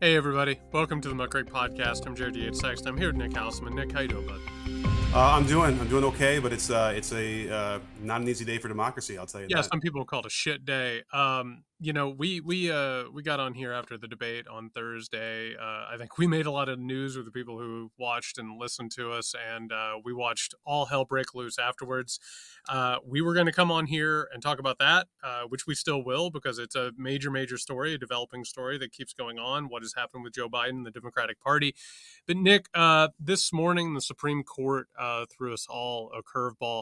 Hey everybody, welcome to the Muckrake Podcast. I'm Jared Yates, Sexton. I'm here with Nick Hauselman. Nick, how you doing, bud? I'm doing okay, but it's not an easy day for democracy. I'll tell you Yeah, that. some people call it a shit day. We got on here after the debate on Thursday. I think we made a lot of news with the people who watched and listened to us, and we watched all hell break loose afterwards. We were going to come on here and talk about that, which we still will, because it's a major story, a developing story that keeps going on. What has happened with Joe Biden, the Democratic Party? But Nick, this morning the Supreme Court threw us all a curveball.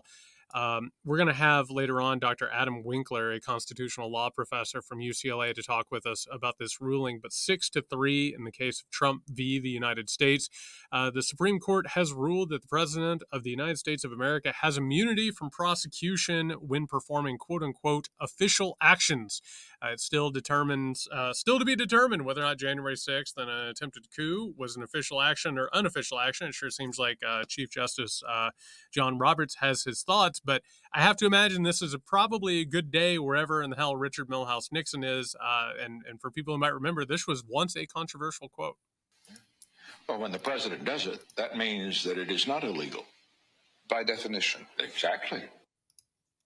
We're going to have later on Dr. Adam Winkler, a constitutional law professor from UCLA, to talk with us about this ruling. But 6-3 in the case of Trump v. the United States, the Supreme Court has ruled that the President of the United States of America has immunity from prosecution when performing quote unquote official actions. It still to be determined whether or not January 6th and an attempted coup was an official action or unofficial action. It sure seems like Chief Justice John Roberts has his thoughts, but I have to imagine this is probably a good day wherever in the hell Richard Milhous Nixon is. And for people who might remember, this was once a controversial quote. Well, when the president does it, that means that it is not illegal. By definition. Exactly.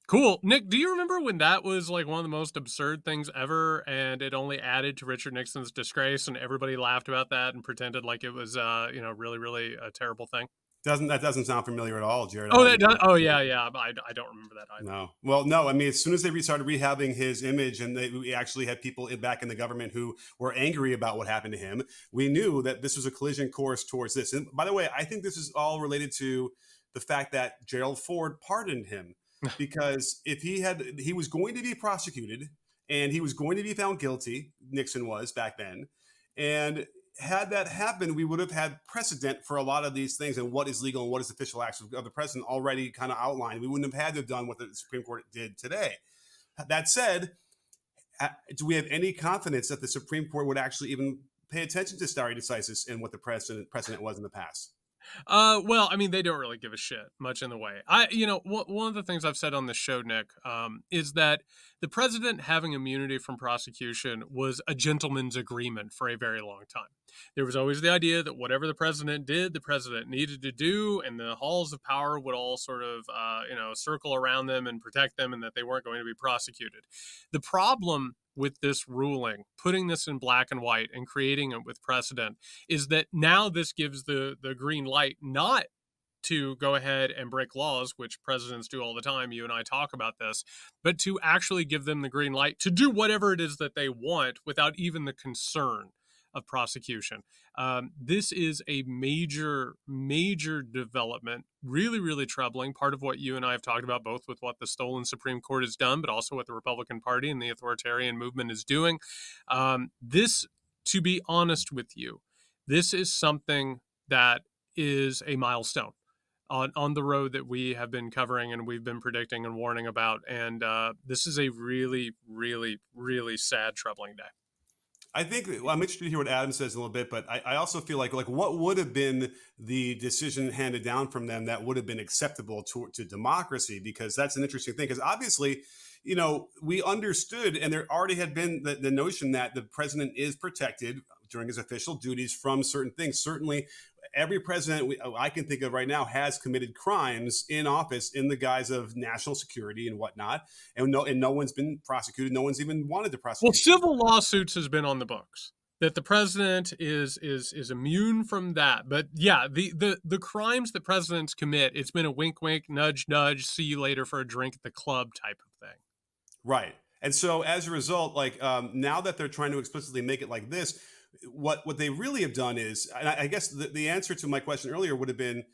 Cool. Nick, do you remember when that was like one of the most absurd things ever, and it only added to Richard Nixon's disgrace, and everybody laughed about that and pretended like it was, really a terrible thing? That doesn't sound familiar at all, Jared. Oh, that does. Oh, yeah. I don't remember that either. No. Well, no. I mean, as soon as they started rehabbing his image, and we actually had people back in the government who were angry about what happened to him, we knew that this was a collision course towards this. And by the way, I think this is all related to the fact that Gerald Ford pardoned him, because if he was going to be prosecuted and he was going to be found guilty. Nixon was back then, and had that happened, we would have had precedent for a lot of these things and what is legal and what is official action of the president already kind of outlined. We wouldn't have had to have done what the Supreme Court did today. That said, do we have any confidence that the Supreme Court would actually even pay attention to stare decisis and what the precedent was in the past? Well, I mean, they don't really give a shit much in the way. One of the things I've said on this show, Nick, is that the president having immunity from prosecution was a gentleman's agreement for a very long time. There was always the idea that whatever the president did, the president needed to do, and the halls of power would all sort of, circle around them and protect them, and that they weren't going to be prosecuted. The problem with this ruling, putting this in black and white and creating it with precedent, is that now this gives the green light not to go ahead and break laws, which presidents do all the time. You and I talk about this, but to actually give them the green light to do whatever it is that they want without even the concern of prosecution. This is a major development, really troubling. Part of what you and I have talked about, both with what the stolen Supreme Court has done, but also what the Republican Party and the authoritarian movement is doing. This, to be honest with you, this is something that is a milestone on the road that we have been covering and we've been predicting and warning about. And this is a really sad, troubling day. I think I'm interested to hear what Adam says in a little bit, but I also feel like what would have been the decision handed down from them that would have been acceptable to democracy, because that's an interesting thing. Because obviously, we understood, and there already had been the notion that the president is protected during his official duties from certain things. Certainly, every president I can think of right now has committed crimes in office in the guise of national security and whatnot, and no one's been prosecuted. No one's even wanted to prosecute. Well, civil lawsuits has been on the books that the president is immune from that. But yeah, the crimes that presidents commit, it's been a wink, nudge, see you later for a drink at the club type of thing. Right. And so as a result, now that they're trying to explicitly make it like this, what they really have done is, and I guess the answer to my question earlier would have been,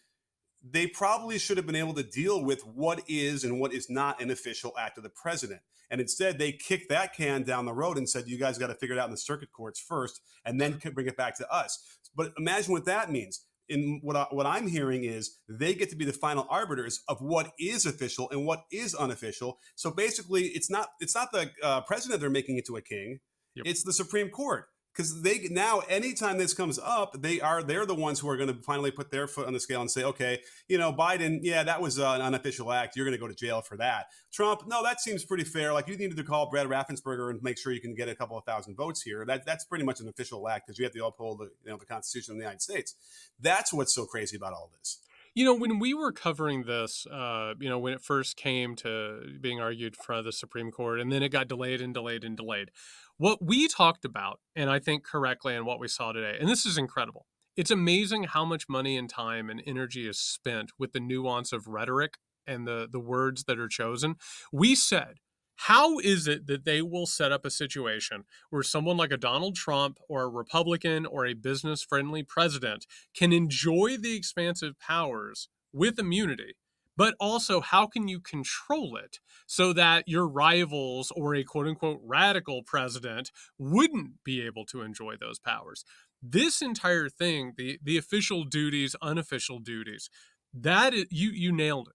they probably should have been able to deal with what is and what is not an official act of the president. And instead, they kicked that can down the road and said, you guys got to figure it out in the circuit courts first, and then bring it back to us. But imagine what that means. In what I'm hearing is they get to be the final arbiters of what is official and what is unofficial. So basically, it's not the president they're making into a king. Yep. It's the Supreme Court. because they now anytime this comes up, they're the ones who are going to finally put their foot on the scale and say, okay, Biden, yeah, that was an unofficial act, you're going to go to jail for that. Trump, no, that seems pretty fair. Like, you needed to call Brad Raffensperger and make sure you can get a couple of thousand votes here. That's pretty much an official act because you have to uphold the Constitution of the United States. That's what's so crazy about all this. When we were covering this, when it first came to being argued in front of the Supreme Court, and then it got delayed and delayed and delayed, what we talked about, and I think correctly, and what we saw today, and this is incredible. It's amazing how much money and time and energy is spent with the nuance of rhetoric and the words that are chosen. We said, how is it that they will set up a situation where someone like a Donald Trump or a Republican or a business-friendly president can enjoy the expansive powers with immunity, but also how can you control it so that your rivals or a quote-unquote radical president wouldn't be able to enjoy those powers? This entire thing, the official duties, unofficial duties, that is, you nailed it.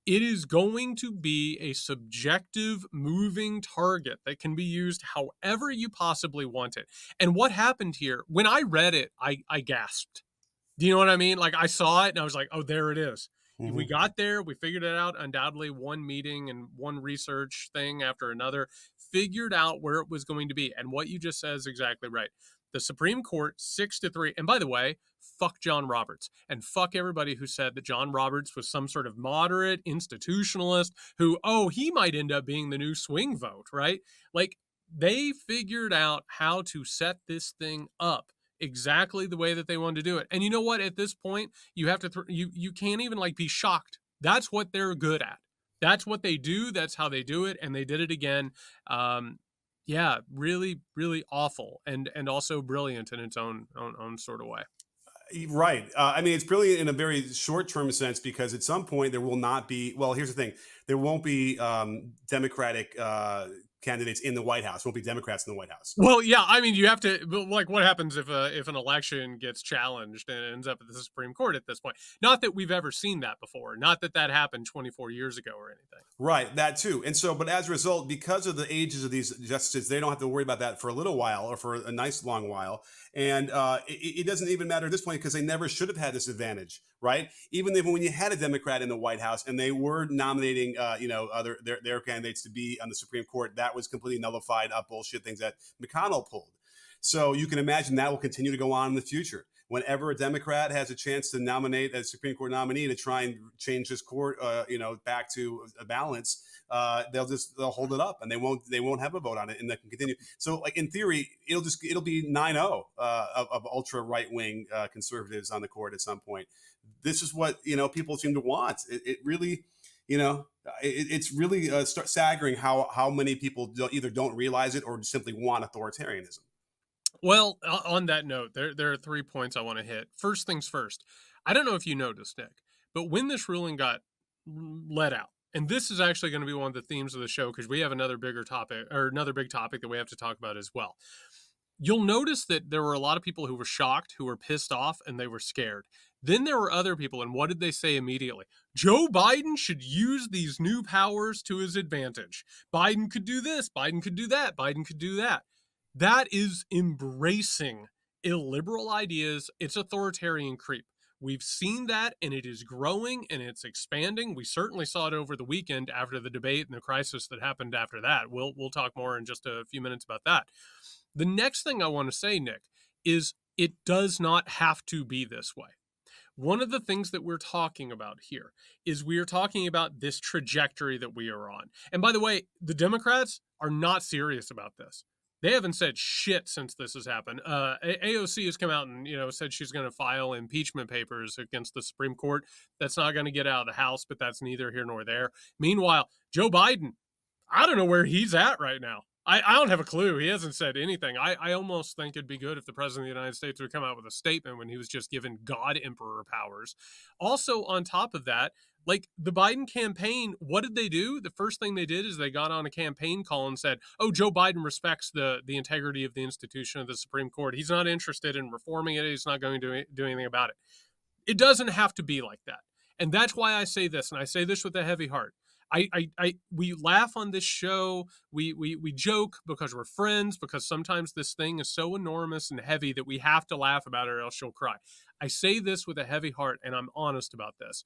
It is going to be a subjective moving target that can be used however you possibly want it. And what happened here, when I read it, I gasped. Do you know what I mean? Like, I saw it and I was like, oh, there it is. Mm-hmm. We got there. We figured it out. Undoubtedly, one meeting and one research thing after another figured out where it was going to be. And what you just said is exactly right. The Supreme Court, 6-3. And by the way, fuck John Roberts and fuck everybody who said that John Roberts was some sort of moderate institutionalist who, he might end up being the new swing vote, right? Like, they figured out how to set this thing up exactly the way that they wanted to do it. And you know what? At this point, you have to, you can't even be shocked. That's what they're good at. That's what they do. That's how they do it. And they did it again. Yeah, really, really awful, and also brilliant in its own sort of way. Right. I mean, it's brilliant in a very short-term sense because at some point there will not be. Well, here's the thing: there won't be Democratic candidates in the White House. Won't be Democrats in the White House. Well, yeah. I mean, you have to. Like, what happens if an election gets challenged and ends up at the Supreme Court at this point? Not that we've ever seen that before. Not that happened 24 years ago or anything. Right, that too. And so, but as a result, because of the ages of these justices, they don't have to worry about that for a little while or for a nice long while. And it doesn't even matter at this point because they never should have had this advantage, right? Even when you had a Democrat in the White House and they were nominating, their candidates to be on the Supreme Court, that was completely nullified up bullshit things that McConnell pulled. So you can imagine that will continue to go on in the future. Whenever a Democrat has a chance to nominate a Supreme Court nominee to try and change this court, back to a balance, they'll hold it up and they won't have a vote on it and that can continue. So, like, in theory, it'll be 9-0 of ultra right wing conservatives on the court at some point. This is what people seem to want. It really. It's really staggering how many people either don't realize it or simply want authoritarianism. Well, on that note, there are 3 points I want to hit. First things first. I don't know if you noticed, Nick, but when this ruling got let out, and this is actually going to be one of the themes of the show because we have another big topic that we have to talk about as well. You'll notice that there were a lot of people who were shocked, who were pissed off, and they were scared. Then there were other people, and what did they say immediately? Joe Biden should use these new powers to his advantage. Biden could do this, Biden could do that, Biden could do that. That is embracing illiberal ideas. It's authoritarian creep. We've seen that, and it is growing, and it's expanding. We certainly saw it over the weekend after the debate and the crisis that happened after that. We'll talk more in just a few minutes about that. The next thing I want to say, Nick, is it does not have to be this way. One of the things that we're talking about here is we are talking about this trajectory that we are on. And by the way, the Democrats are not serious about this. They haven't said shit since this has happened. AOC has come out and said she's going to file impeachment papers against the Supreme Court. That's not going to get out of the House, but that's neither here nor there. Meanwhile, Joe Biden, I don't know where he's at right now. I don't have a clue. He hasn't said anything. I almost think it'd be good if the president of the United States would come out with a statement when he was just given God Emperor powers. Also, on top of that, like the Biden campaign, what did they do? The first thing they did is they got on a campaign call and said, Joe Biden respects the integrity of the institution of the Supreme Court. He's not interested in reforming it. He's not going to do anything about it. It doesn't have to be like that. And that's why I say this, and I say this with a heavy heart. We laugh on this show. We joke because we're friends, because sometimes this thing is so enormous and heavy that we have to laugh about it or else you'll cry. I say this with a heavy heart, and I'm honest about this.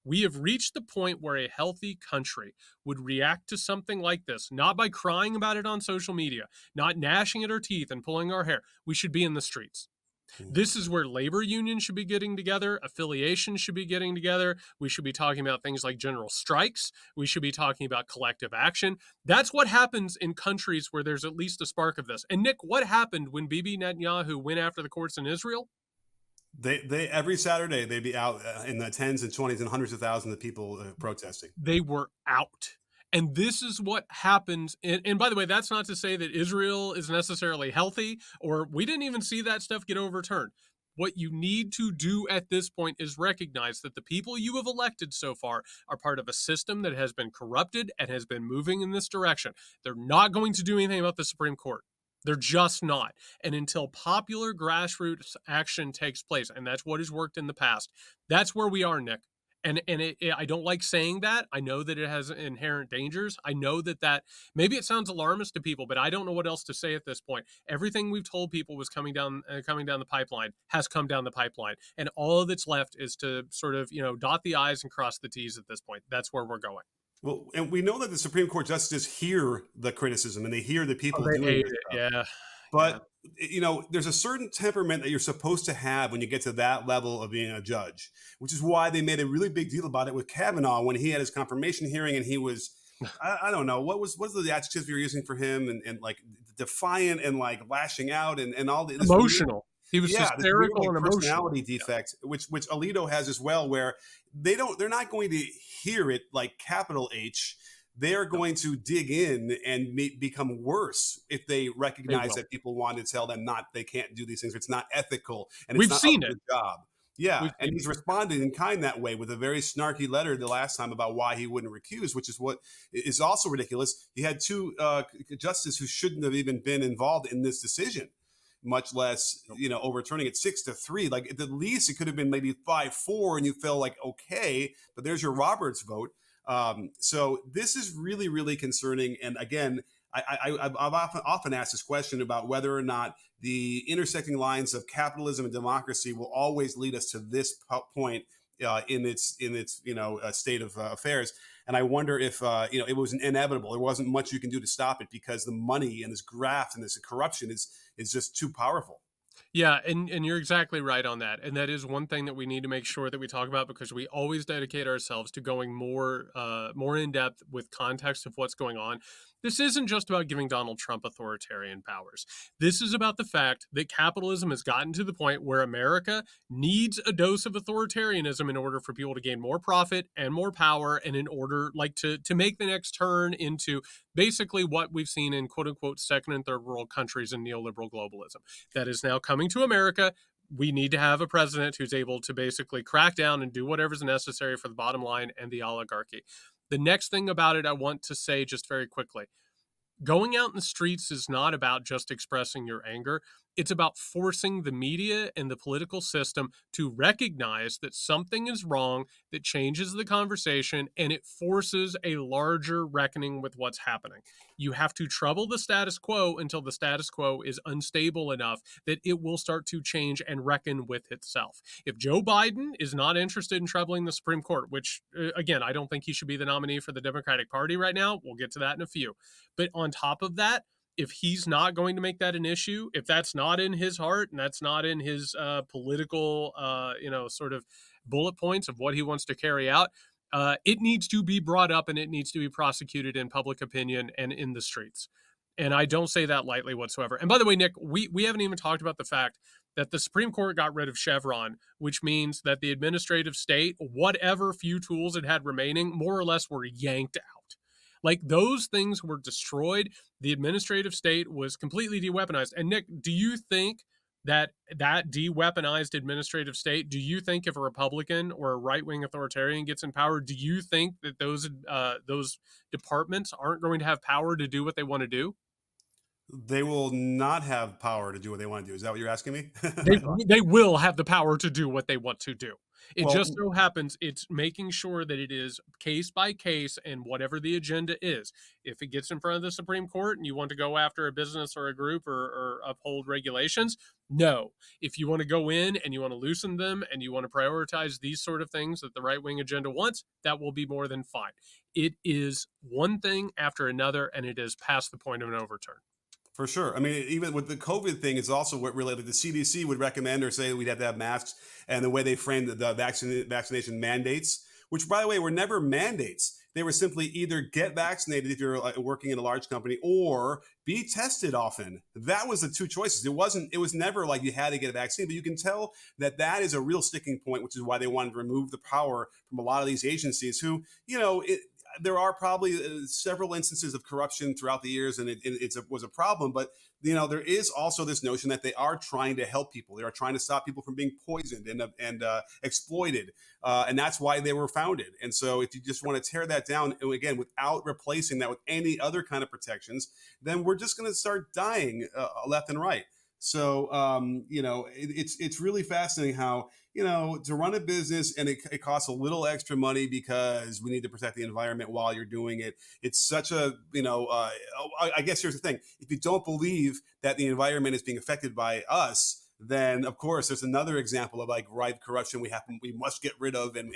We have reached the point where a healthy country would react to something like this, not by crying about it on social media, not gnashing at our teeth and pulling our hair. We should be in the streets. This is where labor unions should be getting together, affiliations should be getting together. We should be talking about things like general strikes. We should be talking about collective action. That's what happens in countries where there's at least a spark of this. And Nick, what happened when Bibi Netanyahu went after the courts in Israel? They every Saturday they'd be out in the tens and twenties and hundreds of thousands of people protesting. They were out. And this is what happens. And by the way, that's not to say that Israel is necessarily healthy, or we didn't even see that stuff get overturned. What you need to do at this point is recognize that the people you have elected so far are part of a system that has been corrupted and has been moving in this direction. They're not going to do anything about the Supreme Court. They're just not. And until popular grassroots action takes place, and that's what has worked in the past, that's where we are, Nick. And I don't like saying that. I know that it has inherent dangers. I know that maybe it sounds alarmist to people, but I don't know what else to say at this point. Everything we've told people was coming down the pipeline has come down the pipeline, and all that's left is to sort of dot the I's and cross the T's at this point. That's where we're going. Well, and we know that the Supreme Court justices hear the criticism and they hear the people They doing hate this it. stuff. Yeah. But there's a certain temperament that you're supposed to have when you get to that level of being a judge, which is why they made a really big deal about it with Kavanaugh when he had his confirmation hearing and he was, I don't know, what was the adjectives you were using for him, and like defiant and like lashing out and all this Emotional. He was this hysterical weird, and emotional. personality defect, which Alito has as well, where they're not going to hear it like capital H. They are going to dig in and become worse if they recognize that people want to tell them they can't do these things. It's not ethical, and it's We've not seen up to it. the job. Yeah, and he's responded in kind that way with a very snarky letter the last time about why he wouldn't recuse, which is what is also ridiculous. He had two justices who shouldn't have even been involved in this decision, much less overturning it 6-3. Like at the least it could have been maybe 5-4, and you feel like okay, but there's your Roberts vote. So this is really, really concerning. And again, I've often asked this question about whether or not the intersecting lines of capitalism and democracy will always lead us to this point in its state of affairs. And I wonder if it was inevitable. There wasn't much you can do to stop it because the money and this graft and this corruption is just too powerful. Yeah, and you're exactly right on that. And that is one thing that we need to make sure that we talk about, because we always dedicate ourselves to going more in depth with context of what's going on. This isn't just about giving Donald Trump authoritarian powers. This is about the fact that capitalism has gotten to the point where America needs a dose of authoritarianism in order for people to gain more profit and more power, and in order to make the next turn into basically what we've seen in quote unquote second and third world countries in neoliberal globalism. That is now coming to America. We need to have a president who's able to basically crack down and do whatever's necessary for the bottom line and the oligarchy. The next thing about it I want to say just very quickly: going out in the streets is not about just expressing your anger. It's about forcing the media and the political system to recognize that something is wrong, that changes the conversation, and it forces a larger reckoning with what's happening. You have to trouble the status quo until the status quo is unstable enough that it will start to change and reckon with itself. If Joe Biden is not interested in troubling the Supreme Court, which, again, I don't think he should be the nominee for the Democratic Party right now. We'll get to that in a few. But on top of that, if he's not going to make that an issue, if that's not in his heart and that's not in his political, sort of bullet points of what he wants to carry out, it needs to be brought up and it needs to be prosecuted in public opinion and in the streets. And I don't say that lightly whatsoever. And by the way, Nick, we haven't even talked about the fact that the Supreme Court got rid of Chevron, which means that the administrative state, whatever few tools it had remaining, more or less were yanked out. Like, those things were destroyed. The administrative state was completely de-weaponized. And Nick, do you think that de-weaponized administrative state, do you think if a Republican or a right-wing authoritarian gets in power, do you think that those departments aren't going to have power to do what they want to do? They will not have power to do what they want to do. Is that what you're asking me? They will have the power to do what they want to do. It just Well, so happens it's making sure that it is case by case and whatever the agenda is. If it gets in front of the Supreme Court and you want to go after a business or a group or uphold regulations, no. If you want to go in and you want to loosen them and you want to prioritize these sort of things that the right wing agenda wants, that will be more than fine. It is one thing after another, and it is past the point of an overturn. for sure. I mean, even with the COVID thing, it's also what related. The CDC would recommend or say we'd have to have masks, and the way they framed the vaccination mandates, which by the way were never mandates. They were simply either get vaccinated if you're working in a large company or be tested often. That was the two choices. It wasn't. It was never like you had to get a vaccine. But you can tell that that is a real sticking point, which is why they wanted to remove the power from a lot of these agencies who, there are probably several instances of corruption throughout the years, and it was a problem. But there is also this notion that they are trying to help people. They are trying to stop people from being poisoned and exploited, and that's why they were founded. And so, if you just want to tear that down again without replacing that with any other kind of protections, then we're just going to start dying left and right. So, it's really fascinating how to run a business and it costs a little extra money because we need to protect the environment while you're doing it. It's such a, I guess here's the thing. If you don't believe that the environment is being affected by us, then of course there's another example of like rife corruption we must get rid of and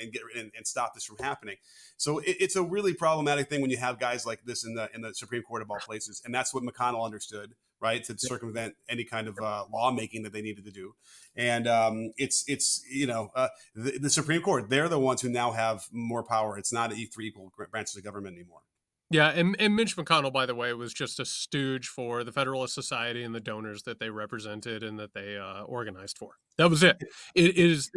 stop this from happening. So it's a really problematic thing when you have guys like this in the Supreme Court of all places, and that's what McConnell understood, right, to circumvent any kind of lawmaking that they needed to do. And the Supreme Court, they're the ones who now have more power. It's not three equal branches of government anymore. Yeah, and Mitch McConnell, by the way, was just a stooge for the Federalist Society and the donors that they represented and that they organized for. That was it. It is.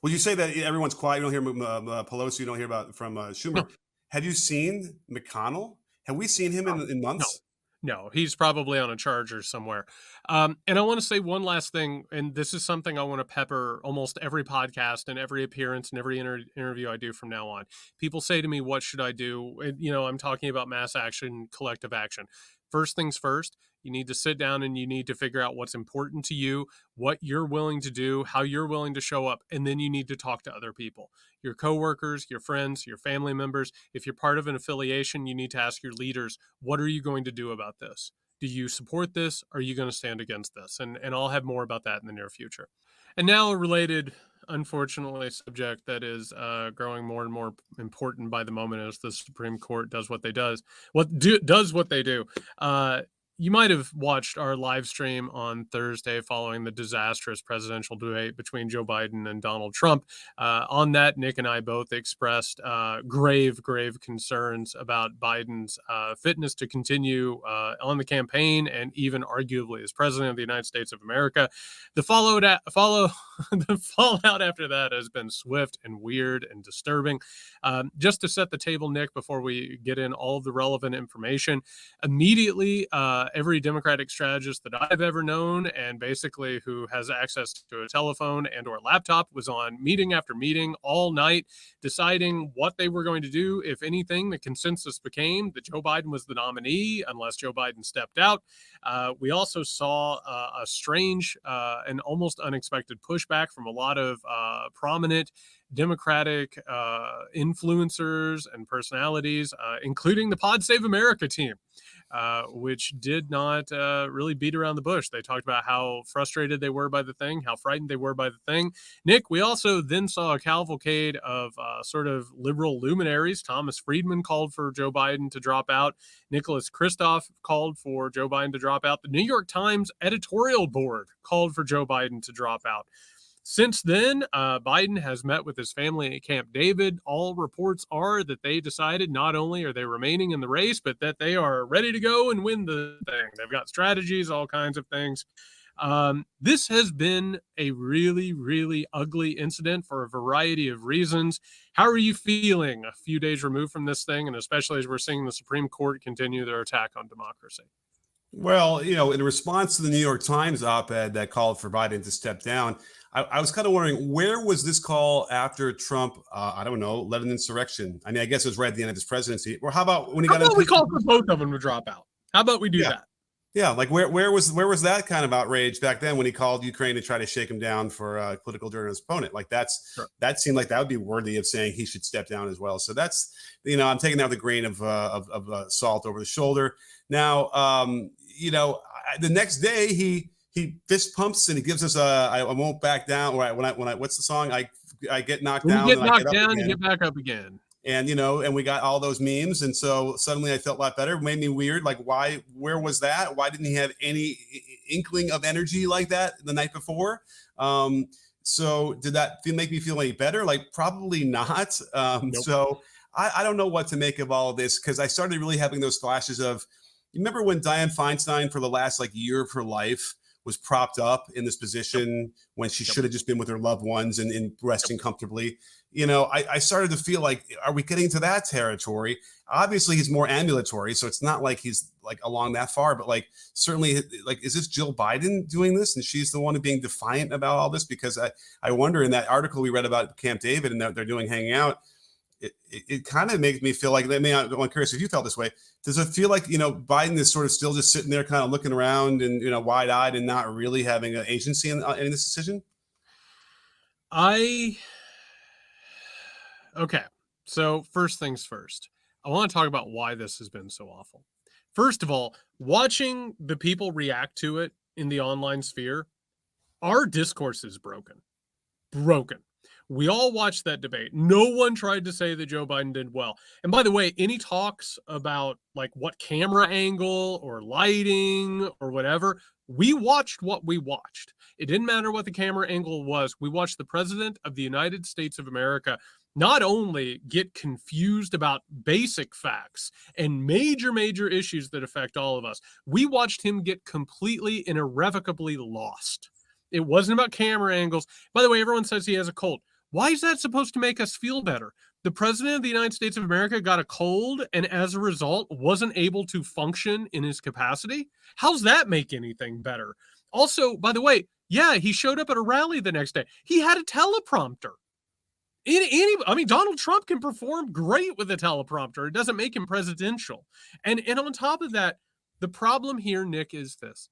Well, you say that everyone's quiet. You don't hear Pelosi. You don't hear about from Schumer. No, Have you seen McConnell? Have we seen him in no, months? no. He's probably on a charger somewhere. And I want to say one last thing, and this is something I want to pepper almost every podcast and every appearance and every interview I do from now on. People say to me, "What should I do?" And, I'm talking about mass action, collective action. First things first, you need to sit down and you need to figure out what's important to you, what you're willing to do, how you're willing to show up, and then you need to talk to other people, your coworkers, your friends, your family members. If you're part of an affiliation, you need to ask your leaders, what are you going to do about this? Do you support this? Are you going to stand against this? And I'll have more about that in the near future. And now a related, unfortunately, subject that is growing more and more important by the moment as the Supreme Court does what they does. Does what they do. You might have watched our live stream on Thursday following the disastrous presidential debate between Joe Biden and Donald Trump. On that, Nick and I both expressed grave concerns about Biden's fitness to continue on the campaign and even arguably as president of the United States of America. The the fallout after that has been swift and weird and disturbing. Just to set the table, Nick, before we get in all of the relevant information, immediately every Democratic strategist that I've ever known and basically who has access to a telephone and or laptop was on meeting after meeting all night deciding what they were going to do. If anything, the consensus became that Joe Biden was the nominee unless Joe Biden stepped out. We also saw a strange and almost unexpected pushback from a lot of prominent Democratic influencers and personalities, including the Pod Save America team, which did not really beat around the bush. They talked about how frustrated they were by the thing, how frightened they were by the thing. Nick, we also then saw a cavalcade of sort of liberal luminaries. Thomas Friedman called for Joe Biden to drop out. Nicholas Kristof called for Joe Biden to drop out. The New York Times editorial board called for Joe Biden to drop out. Since then, Biden has met with his family at Camp David. All reports are that they decided not only are they remaining in the race, but that they are ready to go and win the thing. They've got strategies, all kinds of things. This has been a really ugly incident for a variety of reasons. How are you feeling a few days removed from this thing, and especially as we're seeing the Supreme Court continue their attack on democracy? Well, in response to the New York Times op-ed that called for Biden to step down, I was kind of wondering, where was this call after Trump, I don't know, led an insurrection? I mean, I guess it was right at the end of his presidency. Or how about when he How got about we impeached? call for both of them to drop out? How about we do Yeah. that? Yeah, like where was that kind of outrage back then when he called Ukraine to try to shake him down for political journalist opponent? Like Sure. that seemed like that would be worthy of saying he should step down as well. So that's, I'm taking that with a grain of salt over the shoulder. Now, the next day he fist pumps and he gives us I won't back down. Or when I what's the song? I get knocked When you down get and I get knocked up down, you again. get back up again. And and we got all those memes, and so suddenly I felt a lot better. It made me weird, like where was that? Why didn't he have any inkling of energy like that the night before? So did that make me feel any better? Like probably not. Nope. So I don't know what to make of all of this, because I started really having those flashes of, you remember when Dianne Feinstein for the last year of her life was propped up in this position when she should have just been with her loved ones and resting comfortably. I started to feel like, are we getting to that territory? Obviously he's more ambulatory, so it's not like he's along that far, but certainly is this Jill Biden doing this and she's the one who being defiant about all this? Because I wonder, in that article we read about Camp David and that they're doing hanging out, it kind of makes me feel like, I'm curious if you felt this way. Does it feel like, Biden is sort of still just sitting there kind of looking around and, wide eyed and not really having an agency in this decision? Okay. So first things first, I want to talk about why this has been so awful. First of all, watching the people react to it in the online sphere, our discourse is broken. We all watched that debate. No one tried to say that Joe Biden did well. And by the way, any talks about what camera angle or lighting or whatever, we watched what we watched. It didn't matter what the camera angle was. We watched the president of the United States of America not only get confused about basic facts and major issues that affect all of us, we watched him get completely and irrevocably lost. It wasn't about camera angles. By the way, everyone says he has a cold. Why is that supposed to make us feel better? The president of the United States of America got a cold and as a result wasn't able to function in his capacity? How's that make anything better? Also, by the way, yeah, he showed up at a rally the next day. He had a teleprompter. Donald Trump can perform great with a teleprompter. It doesn't make him presidential. And on top of that, the problem here, Nick, is this.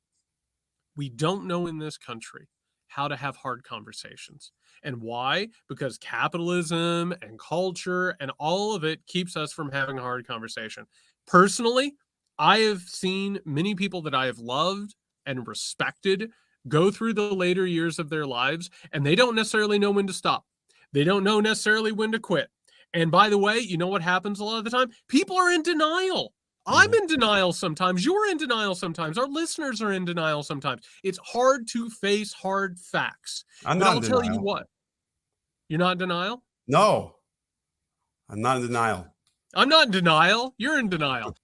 We don't know in this country how to have hard conversations. And why? Because capitalism and culture and all of it keeps us from having a hard conversation. Personally, I have seen many people that I have loved and respected go through the later years of their lives, and they don't necessarily know when to stop. They don't know necessarily when to quit. And by the way, you know what happens a lot of the time? People are in denial. I'm in denial sometimes. You're in denial sometimes. Our listeners are in denial sometimes. It's hard to face hard facts. I'm But not I'll in tell you denial. what. You're not in denial? No, I'm not in denial. I'm not in denial. You're in denial.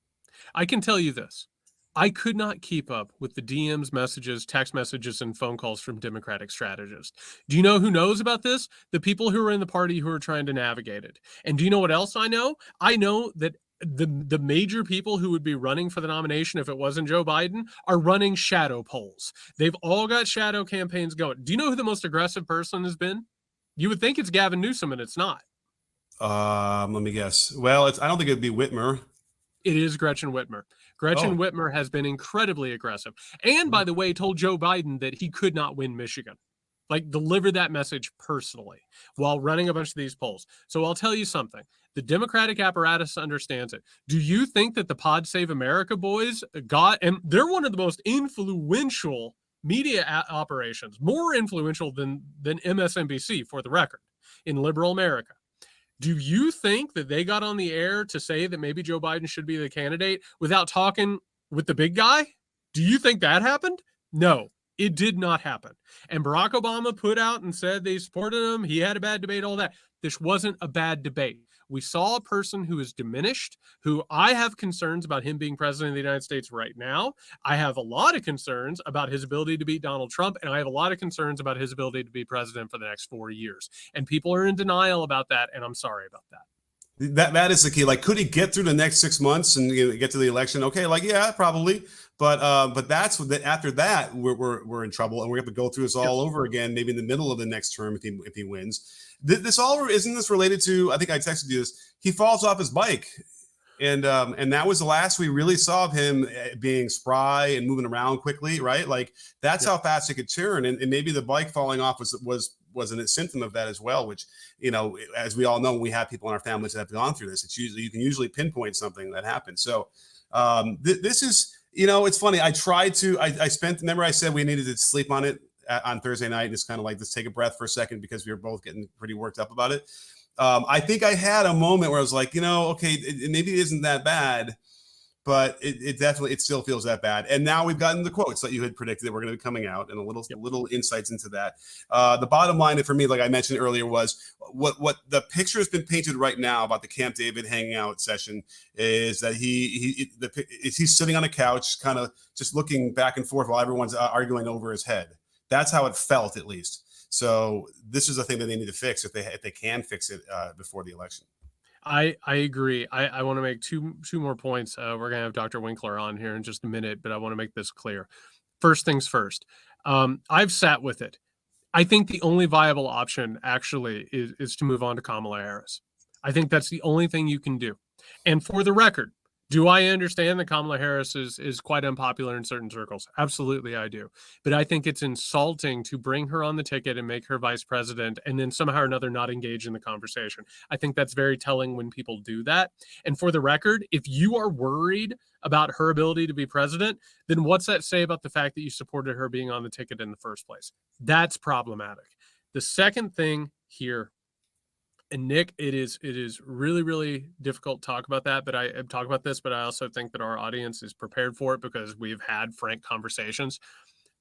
I can tell you this. I could not keep up with the DMs, messages, text messages, and phone calls from Democratic strategists. Do you know who knows about this? The people who are in the party who are trying to navigate it. And do you know what else I know? I know that the major people who would be running for the nomination if it wasn't Joe Biden are running shadow polls. They've all got shadow campaigns going. Do you know who the most aggressive person has been? You would think it's Gavin Newsom, and it's not. Let me guess. Well, I don't think it'd be Whitmer. It is Gretchen Whitmer. Gretchen Whitmer has been incredibly aggressive. And by the way, told Joe Biden that he could not win Michigan. Delivered that message personally while running a bunch of these polls. So I'll tell you something. The Democratic apparatus understands it. Do you think that the Pod Save America boys and they're one of the most influential media operations, more influential than MSNBC, for the record, in liberal America. Do you think that they got on the air to say that maybe Joe Biden should be the candidate without talking with the big guy? Do you think that happened? No, it did not happen. And Barack Obama put out and said they supported him. He had a bad debate, all that. This wasn't a bad debate. We saw a person who is diminished, who I have concerns about him being president of the United States right now. I have a lot of concerns about his ability to beat Donald Trump, and I have a lot of concerns about his ability to be president for the next 4 years. And people are in denial about that, and I'm sorry about that. That is the key. Could he get through the next 6 months and get to the election? Okay, yeah, probably. But that's after that we're in trouble, and we have to go through this all over again, maybe in the middle of the next term if he wins. This all isn't this related to? I think I texted you this. He falls off his bike. And that was the last we really saw of him being spry and moving around quickly, right? Like that's how fast it could turn. And maybe the bike falling off was a symptom of that as well, which, as we all know, when we have people in our families that have gone through this, you can usually pinpoint something that happened. So this is, it's funny. I remember I said we needed to sleep on it on Thursday night, and just kind of like, let's take a breath for a second, because we were both getting pretty worked up about it. I think I had a moment where I was like, okay, maybe it isn't that bad, but it still feels that bad. And now we've gotten the quotes that you had predicted that were going to be coming out, and a little insights into that. The bottom line for me, like I mentioned earlier, was what the picture has been painted right now about the Camp David hanging out session is that he's sitting on a couch, kind of just looking back and forth while everyone's arguing over his head. That's how it felt, at least. So this is a thing that they need to fix if they can fix it before the election. I agree. I want to make two more points. We're going to have Dr. Winkler on here in just a minute, but I want to make this clear. First things first. I've sat with it. I think the only viable option actually is to move on to Kamala Harris. I think that's the only thing you can do. And for the record, do I understand that Kamala Harris is quite unpopular in certain circles? Absolutely, I do. But I think it's insulting to bring her on the ticket and make her vice president and then somehow or another not engage in the conversation. I think that's very telling when people do that. And for the record, if you are worried about her ability to be president, then what's that say about the fact that you supported her being on the ticket in the first place? That's problematic. The second thing here, and Nick, it is really, really difficult to talk about that, but I talk about this, but I also think that our audience is prepared for it because we've had frank conversations.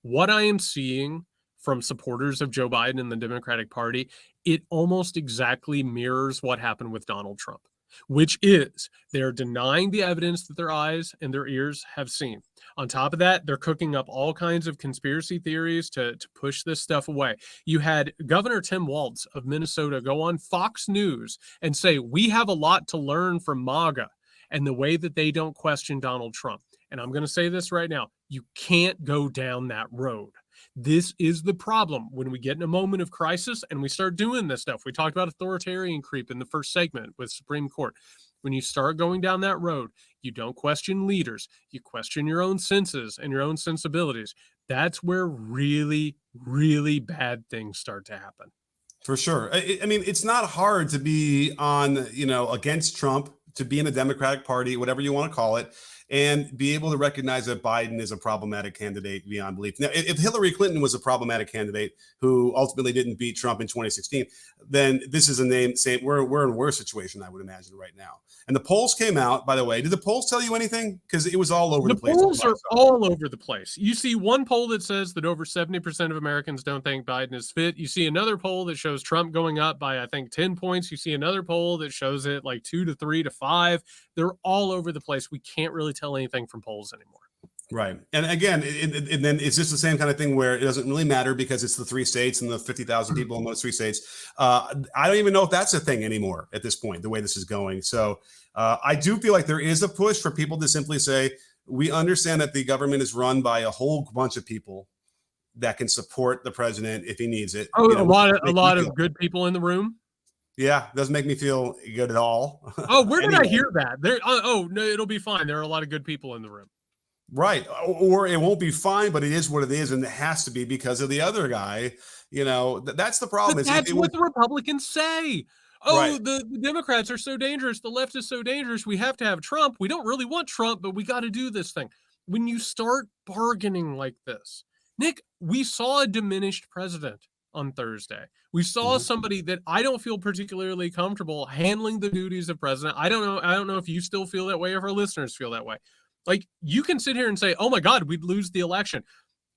What I am seeing from supporters of Joe Biden and the Democratic Party, it almost exactly mirrors what happened with Donald Trump, which is they're denying the evidence that their eyes and their ears have seen. On top of that, they're cooking up all kinds of conspiracy theories to push this stuff away. You had Governor Tim Walz of Minnesota go on Fox News and say, we have a lot to learn from MAGA and the way that they don't question Donald Trump. And I'm going to say this right now. You can't go down that road. This is the problem when we get in a moment of crisis and we start doing this stuff. We talked about authoritarian creep in the first segment with Supreme Court. When you start going down that road, you don't question leaders. You question your own senses and your own sensibilities. That's where really, really bad things start to happen. For sure. I mean, it's not hard to be on, against Trump, to be in the Democratic Party, whatever you want to call it, and be able to recognize that Biden is a problematic candidate beyond belief. Now, if Hillary Clinton was a problematic candidate who ultimately didn't beat Trump in 2016, then this is we're in a worse situation, I would imagine, right now. And the polls came out, by the way. Did the polls tell you anything? Because it was all over the place. The polls are all over the place. You see one poll that says that over 70% of Americans don't think Biden is fit. You see another poll that shows Trump going up by, I think, 10 points. You see another poll that shows it like 2 to 3 to 5. They're all over the place. We can't really tell anything from polls anymore. Right. And again, and then it's just the same kind of thing where it doesn't really matter because it's the 3 states and the 50,000 people in those 3 states. I don't even know if that's a thing anymore at this point, the way this is going. So I do feel like there is a push for people to simply say, we understand that the government is run by a whole bunch of people that can support the president if he needs it. Oh, a lot of good people in the room. Yeah, doesn't make me feel good at all. Oh, where did I hear that? No, it'll be fine. There are a lot of good people in the room. Right. Or it won't be fine, but it is what it is. And it has to be because of the other guy. That's the problem. But that's what the Republicans say. Oh, right. the Democrats are so dangerous. The left is so dangerous. We have to have Trump. We don't really want Trump, but we got to do this thing. When you start bargaining like this, Nick, we saw a diminished president on Thursday. We saw somebody that I don't feel particularly comfortable handling the duties of president. I don't know if you still feel that way or if our listeners feel that way. Like, you can sit here and say, oh my God, we'd lose the election.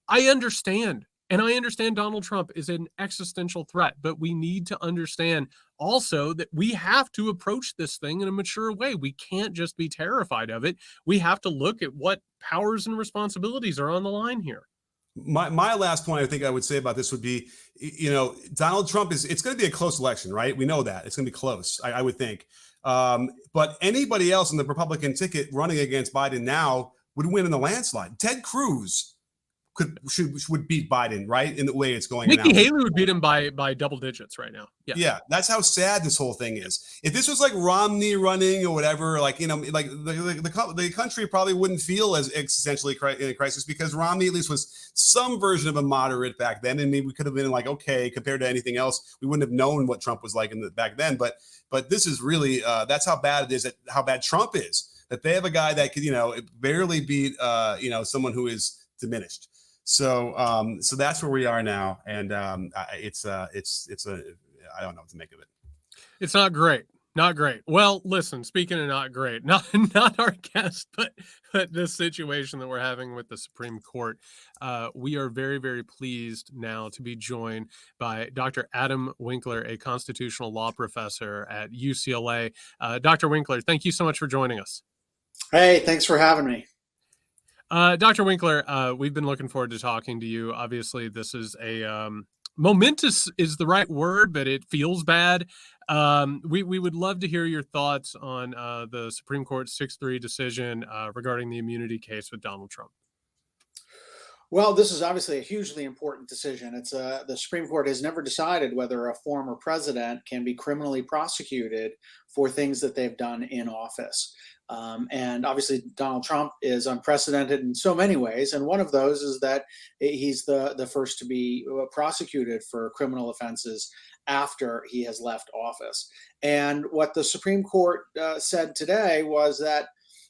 I understand. And I understand Donald Trump is an existential threat, but we need to understand also that we have to approach this thing in a mature way. We can't just be terrified of it. We have to look at what powers and responsibilities are on the line here. My last point I think I would say about this would be, Donald Trump it's going to be a close election, right? We know that it's going to be close, I would think. But anybody else on the Republican ticket running against Biden now would win in the landslide. Ted Cruz would beat Biden, right? In the way it's going Nikki now. Haley would beat him by double digits right now. Yeah. Yeah, that's how sad this whole thing is. If this was like Romney running or whatever, like, like the country probably wouldn't feel as existentially in a crisis, because Romney at least was some version of a moderate back then, and maybe we could have been like, okay, compared to anything else, we wouldn't have known what Trump was like back then. But this is really that's how bad it is. How bad Trump is. That they have a guy that could barely beat someone who is diminished. So that's where we are now, and it's a I don't know what to make of it. It's not great. Not great. Well, listen, speaking of not great, not our guest, but this situation that we're having with the Supreme Court, we are very, very pleased now to be joined by Dr. Adam Winkler, a constitutional law professor at UCLA. Dr. Winkler, thank you so much for joining us. Hey, thanks for having me. Dr. Winkler, we've been looking forward to talking to you. Obviously, this is a momentous is the right word, but it feels bad. We would love to hear your thoughts on the Supreme Court 6-3 decision regarding the immunity case with Donald Trump. Well, this is obviously a hugely important decision. It's the Supreme Court has never decided whether a former president can be criminally prosecuted for things that they've done in office. And obviously, Donald Trump is unprecedented in so many ways. And one of those is that he's the first to be prosecuted for criminal offenses after he has left office. And what the Supreme Court said today was that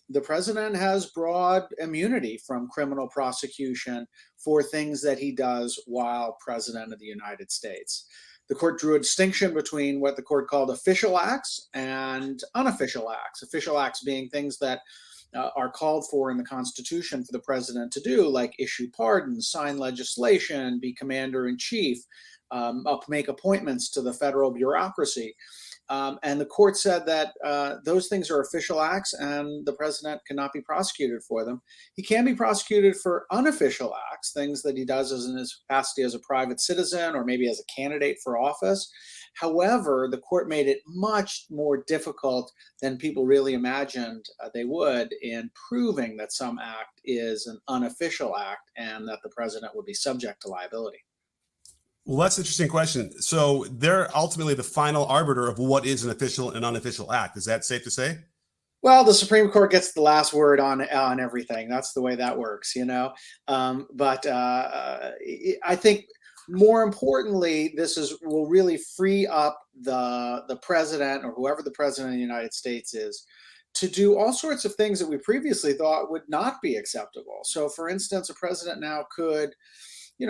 the president has broad immunity from criminal prosecution for things that he does while president of the United States. The court drew a distinction between what the court called official acts and unofficial acts. Official acts being things that are called for in the Constitution for the president to do, like issue pardons, sign legislation, be commander in chief, make appointments to the federal bureaucracy. And the court said that those things are official acts and the president cannot be prosecuted for them. He can be prosecuted for unofficial acts, things that he does in his capacity as a private citizen or maybe as a candidate for office. However, the court made it much more difficult than people really imagined they would in proving that some act is an unofficial act and that the president would be subject to liability. Well, that's an interesting question. So they're ultimately the final arbiter of what is an official and unofficial act. Is that safe to say? Well, the Supreme Court gets the last word on everything. That's the way that works, But I think more importantly, will really free up the president or whoever the president of the United States is to do all sorts of things that we previously thought would not be acceptable. So, for instance, a president now could,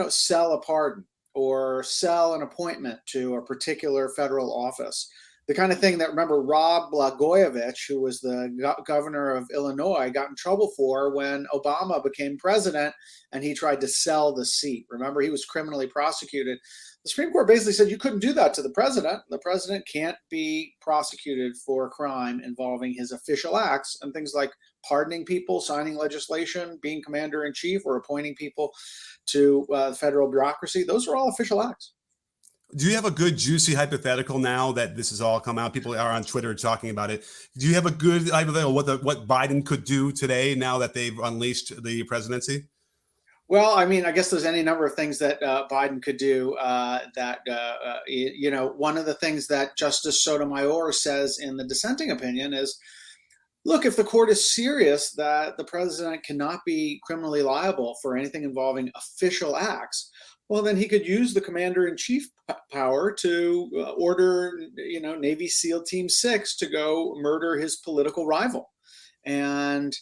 sell a pardon or sell an appointment to a particular federal office. The kind of thing that, remember, Rod Blagojevich, who was the governor of Illinois, got in trouble for when Obama became president and he tried to sell the seat. Remember, he was criminally prosecuted. The Supreme Court basically said you couldn't do that to the president. The president can't be prosecuted for a crime involving his official acts and things like pardoning people, signing legislation, being commander in chief, or appointing people to federal bureaucracy. Those are all official acts. Do you have a good juicy hypothetical now that this has all come out? People are on Twitter talking about it. Do you have a good hypothetical what Biden could do today now that they've unleashed the presidency? Well, I mean, I guess there's any number of things that Biden could do. One of the things that Justice Sotomayor says in the dissenting opinion is, look, if the court is serious that the president cannot be criminally liable for anything involving official acts, well, then he could use the commander-in-chief power to order, Navy SEAL Team 6 to go murder his political rival. And,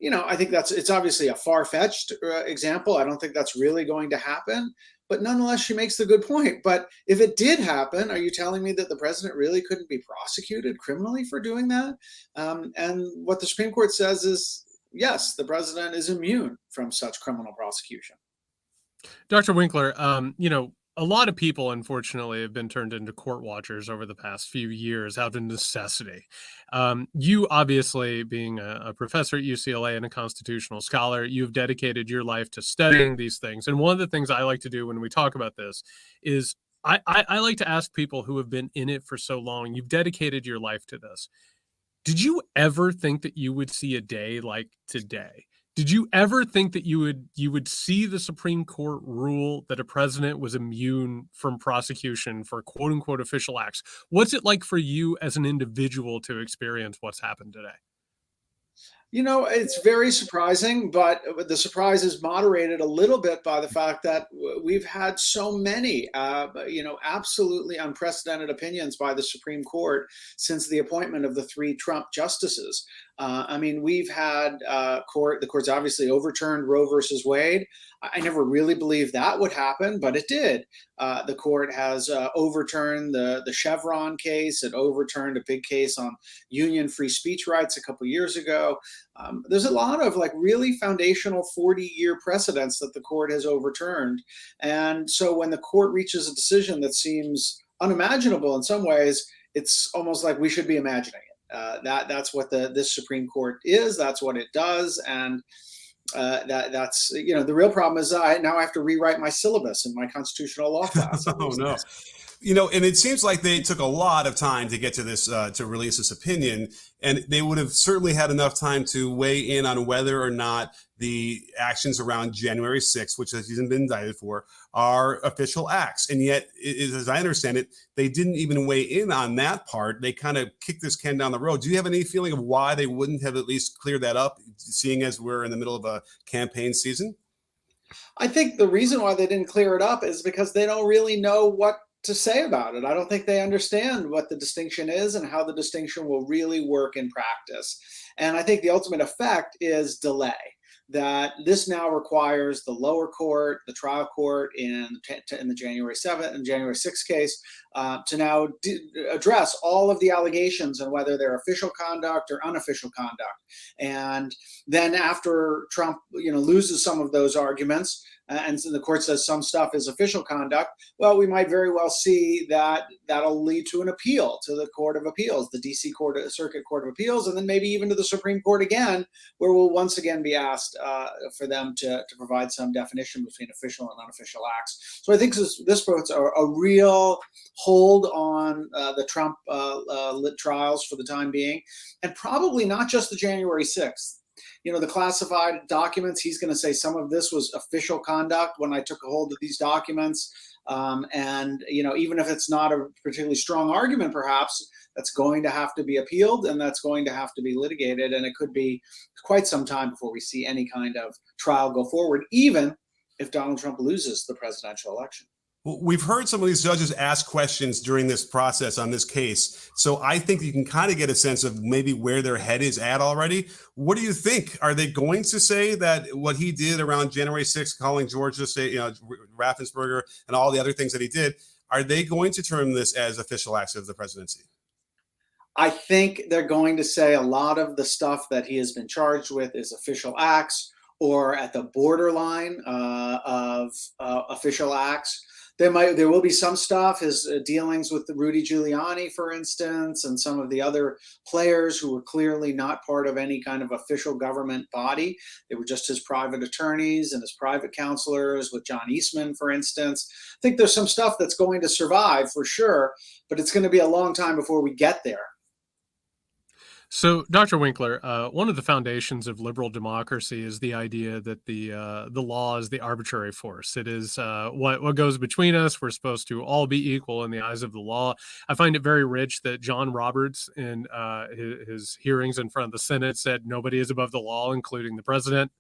I think it's obviously a far-fetched example. I don't think that's really going to happen. But nonetheless, she makes the good point. But if it did happen, are you telling me that the president really couldn't be prosecuted criminally for doing that? And what the Supreme Court says is, yes, the president is immune from such criminal prosecution. Dr. Winkler, a lot of people, unfortunately, have been turned into court watchers over the past few years out of necessity. You, obviously, being a professor at UCLA and a constitutional scholar, you've dedicated your life to studying these things. And one of the things I like to do when we talk about this is I like to ask people who have been in it for so long, you've dedicated your life to this. Did you ever think that you would see a day like today? Did you ever think that you would see the Supreme Court rule that a president was immune from prosecution for quote unquote official acts? What's it like for you as an individual to experience what's happened today? It's very surprising, but the surprise is moderated a little bit by the fact that we've had so many, absolutely unprecedented opinions by the Supreme Court since the appointment of the three Trump justices. We've had the court's obviously overturned Roe versus Wade. I never really believed that would happen, but it did. The court has overturned the Chevron case. It overturned a big case on union free speech rights a couple years ago. There's a lot of really foundational 40-year precedents that the court has overturned. And so when the court reaches a decision that seems unimaginable in some ways, it's almost like we should be imagining it. That's what this Supreme Court is. That's what it does. And that's the real problem is I now have to rewrite my syllabus in my constitutional law class. Oh no. And it seems like they took a lot of time to get to this, to release this opinion, and they would have certainly had enough time to weigh in on whether or not the actions around January 6th, which he's been indicted for, are official acts. And yet, as I understand it, they didn't even weigh in on that part. They kind of kicked this can down the road. Do you have any feeling of why they wouldn't have at least cleared that up, seeing as we're in the middle of a campaign season? I think the reason why they didn't clear it up is because they don't really know what to say about it. I don't think they understand what the distinction is and how the distinction will really work in practice. And I think the ultimate effect is delay. That this now requires the lower court, the trial court in the January 7th and January 6th case to now address all of the allegations and whether they're official conduct or unofficial conduct. And then after Trump, loses some of those arguments, and so the court says some stuff is official conduct, well, we might very well see that that'll lead to an appeal to the Court of Appeals, the DC Circuit Court of Appeals, and then maybe even to the Supreme Court again, where we'll once again be asked for them to provide some definition between official and unofficial acts. So I think this puts a real hold on the Trump lit trials for the time being, and probably not just the January 6th. The classified documents, he's going to say some of this was official conduct when I took a hold of these documents. And even if it's not a particularly strong argument, perhaps that's going to have to be appealed and that's going to have to be litigated. And it could be quite some time before we see any kind of trial go forward, even if Donald Trump loses the presidential election. Well, we've heard some of these judges ask questions during this process on this case. So I think you can kind of get a sense of maybe where their head is at already. What do you think? Are they going to say that what he did around January 6th, calling Georgia State, Raffensperger and all the other things that he did, are they going to term this as official acts of the presidency? I think they're going to say a lot of the stuff that he has been charged with is official acts or at the borderline of official acts. There will be some stuff, his dealings with Rudy Giuliani, for instance, and some of the other players who were clearly not part of any kind of official government body. They were just his private attorneys and his private counselors with John Eastman, for instance. I think there's some stuff that's going to survive for sure, but it's going to be a long time before we get there. So, Dr. Winkler, one of the foundations of liberal democracy is the idea that the law is the arbitrary force. It is what goes between us. We're supposed to all be equal in the eyes of the law. I find it very rich that John Roberts, in his hearings in front of the Senate, said nobody is above the law, including the president.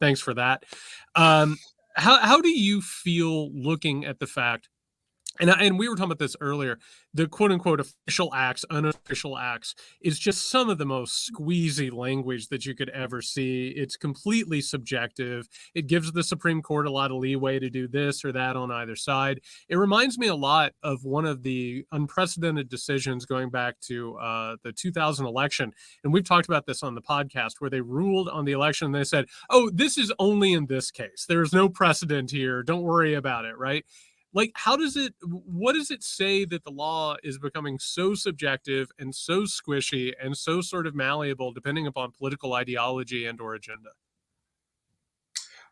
Thanks for that. How do you feel looking at the fact? And we were talking about this earlier, the quote unquote official acts, unofficial acts is just some of the most squeezy language that you could ever see. It's completely subjective. It gives the Supreme Court a lot of leeway to do this or that on either side. It reminds me a lot of one of the unprecedented decisions going back to the 2000 election. And we've talked about this on the podcast where they ruled on the election and they said, oh, this is only in this case. There's no precedent here. Don't worry about it, right? Like, what does it say that the law is becoming so subjective and so squishy and so sort of malleable depending upon political ideology and or agenda?